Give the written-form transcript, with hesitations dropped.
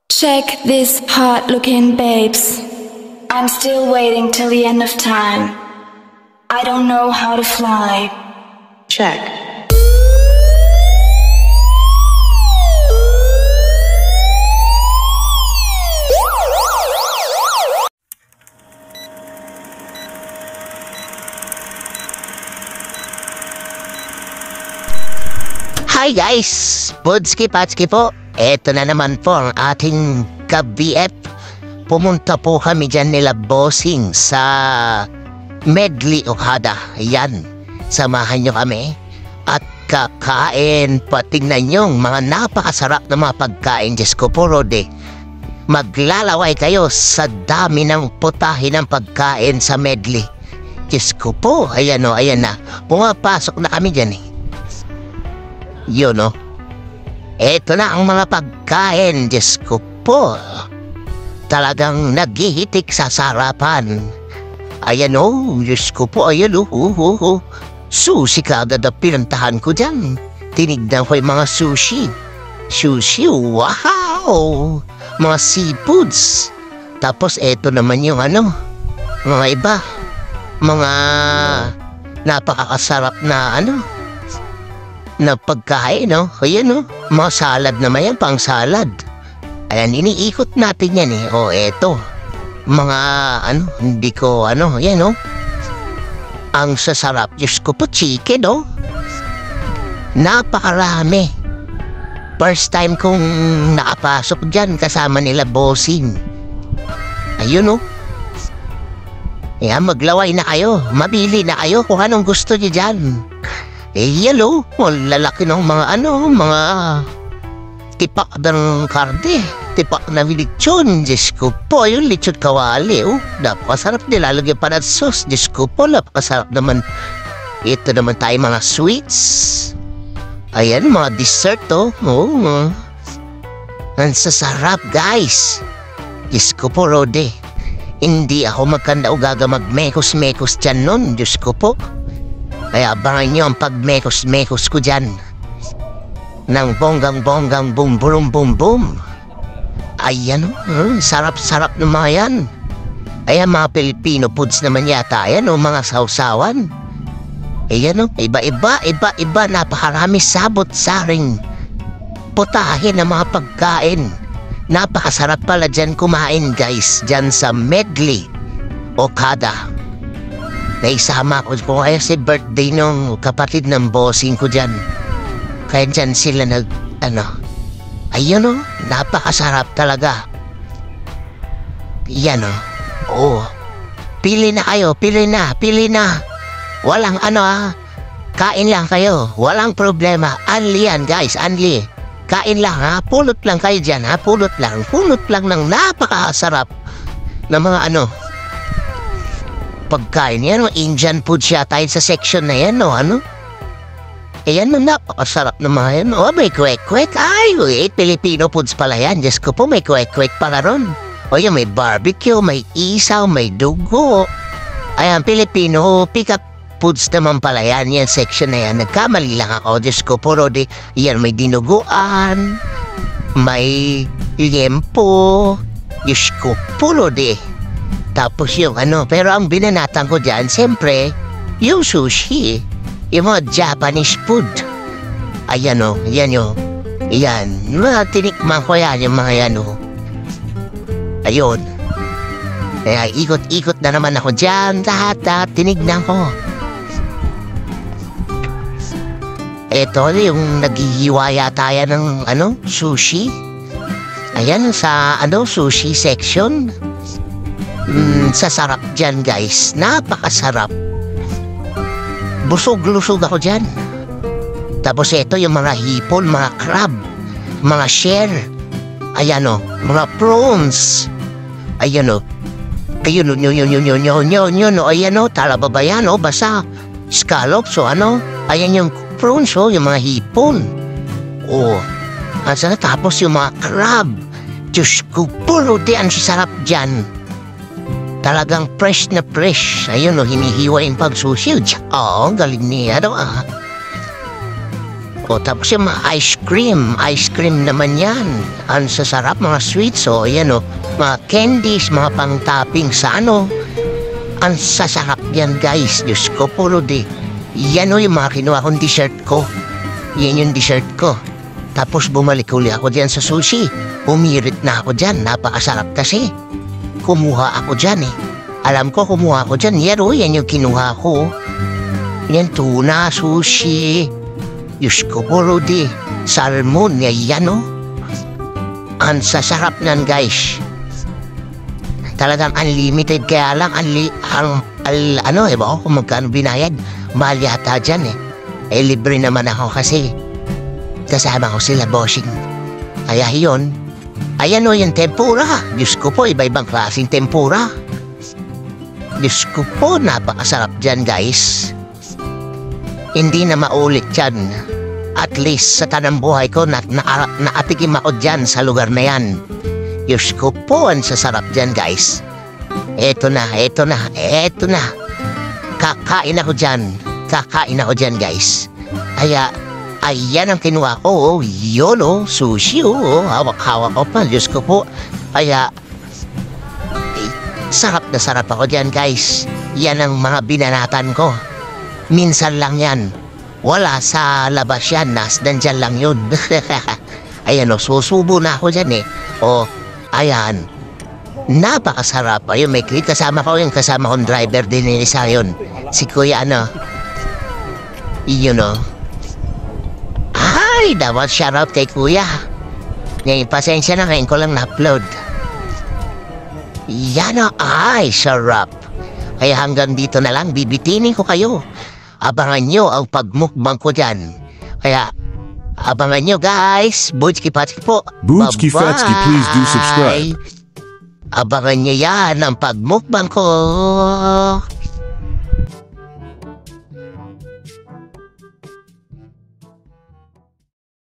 Check this hot-looking babes. I'm still waiting till the end of time. I don't know how to fly. Check. Hi guys! Budski-patski po. Eto na naman po ang ating ka-BF. Pumunta po kami dyan nila bossing sa Medley Okada. Ayan, samahan nyo kami at kakain. Patingnan nyo mga napakasarap na mga pagkain. Diyos ko po, Rode. Maglalaway kayo sa dami ng putahe ng pagkain sa Medley. Diyos ko po, ayan o, ayan na. Pumapasok na kami dyan eh. Yun o. Eto na ang mga pagkain, Diyos ko po. Talagang naghihitik sa sarapan. Ayan o, Diyos ko po, ayan o. Sushi ka agad ang pinuntahan ko dyan. Tinignan ko yung mga sushi. Sushi, wow! Mga seafoods. Tapos eto naman yung ano, mga iba. Mga napakakasarap na ano, na pagkain, no? Ayan, no? Mga salad naman yan, pang salad. Ayan, iniikot natin yan, eh. O, eto. Mga, ano, hindi ko, ano, yan, no? Ang sasarap, Diyos ko po, chicken, no? Napakarami. First time kong nakapasok dyan, kasama nila bossing. Ayun, no? Ayan, maglaway na kayo. Mabili na kayo kung anong gusto niyo dyan. Eh, yellow, lalaki ng mga ano, mga tipak ng karde, tipak na lechon, Diyos ko po, yung lechon kawali, oh, napakasarap nila, lagyan pa ng sauce, Diyos ko po, napakasarap naman. Ito naman tayo mga sweets, ayan, mga dessert, oh, ang sasarap, guys, Diyos ko po, Rode, hindi ako magkanda o gaga magmekos-mekos dyan nun, Diyos ko po. Kaya abangan nyo ang pagmekos-mekos ko dyan. Nang bonggang-bonggang boom-boom-boom-boom. Ayan o, sarap-sarap ng mga yan. Ayan, mga Filipino foods naman yata. Ayan o, mga sausawan. Ayan o, iba-iba, napakarami sabot-saring putahe ng mga pagkain. Napakasarap pala dyan kumain, guys. Dyan sa Medley Okada. Naisama ko kaya si birthday nung kapatid ng bossing ko dyan. Kaya dyan sila ayun o, napakasarap talaga. Yan o. Oh. Pili na kayo, pili na. Walang kain lang kayo, walang problema. Anli yan, guys, anli. Kain lang ha, pulot lang kayo dyan ha, pulot lang ng napakasarap na mga pagkain yan, Indian food siya tayo sa section na yan, no, ano? Ayan, napakasarap na mga yan. Oh, may kwek-kwek. Ay, wait, Filipino foods pala yan. Diyos ko po, may kwek-kwek pala ron. O yan, may barbecue, may isaw, may dugo. Ayan, Filipino pick-up foods naman pala yan. Yan, section na yan. Nagkamali lang ako, Diyos ko po, Rode. Yan, may dinuguan, may liempo. Diyos ko po, Rode. Tapos yung pero ang binanatan ko dyan, siyempre, yung sushi, yung mga Japanese food. Ayan o, yan o. Ayan, mga tinikman ko yan, yung mga yan o. Ayun. Kaya ikot-ikot na naman ako dyan, lahat tinignan ko. Ito yung naghihiwa yata yan ng sushi. Ayan, sa sushi section. Sasarap dyan, guys. Napakasarap. Busog-lusog ako dyan. Tapos ito yung mga hipon, mga crab, mga shell. Ayan o, mga prawns. Ayan o. Ayun o, yun o. Ayan o, talaba ba yan o? Basta scallops o Ayan yung prawns o, yung mga hipon. O, tapos yung mga crab. Diyos ko, puro di ang sasarap dyan. Talagang fresh na fresh. Ayun o, hinihiwa yung pagsushi. Oo, galing niya daw O tapos yung mga ice cream naman yan. Ang sasarap, mga sweets, o yan o. Mga candies, mga pang-topping sa ano. Ang sasarap yan guys, Diyos ko po Rudy. Yan o yung mga kinuha kong dessert ko. Yan yung dessert ko. Tapos bumalik uli ako dyan sa sushi. Umirit na ako dyan, napakasarap kasi. Kumuha ako dyan eh. Alam ko kumuha ako dyan, yan o, yan yung kinuha ko. Yan tuna, sushi. Diyos ko po, Rudy. Salmon, yan o. Ang sasarap nan, guys. Talagang unlimited, kaya lang, ba kung magkano binayad. Mahal yata dyan eh. Libre naman ako kasi. Kasama ko sila, bossing. Kaya yun. Ayan o, yung tempura. Diyos ko po, iba-ibang klaseng tempura. Diyos ko po, napakasarap dyan, guys. Hindi na maulit yan. At least sa tanang buhay ko naatikim ako dyan sa lugar na yan. Diyos ko po, ang sasarap dyan guys. Eto na. Kakain ako dyan guys. Ayan ang kinuha ko. Yun sushi hawak-hawak ko pa. Diyos ko po. Sarap na sarap ako dyan guys. Yan ang mga binanatan ko. Minsan lang yan. Wala sa labas yan. Nandyan lang yun. Ayan susubo na ako dyan eh. Ayan. Napakasarap. Ayun, may clip. Kasama kong driver din ni isa yun. Si Kuya Yun Ay, dapat shout out kay Kuya. Ngayon, pasensya na ngayon ko lang na-upload. Yan ay, sarap. Kaya hanggang dito na lang, bibitinin ko kayo. Abangan nyo ang pagmukbang ko dyan. Kaya, abangan nyo guys. Budski Patski po. Budski Fatski, please do subscribe. Abangan nyo yan ang pagmukbang ko.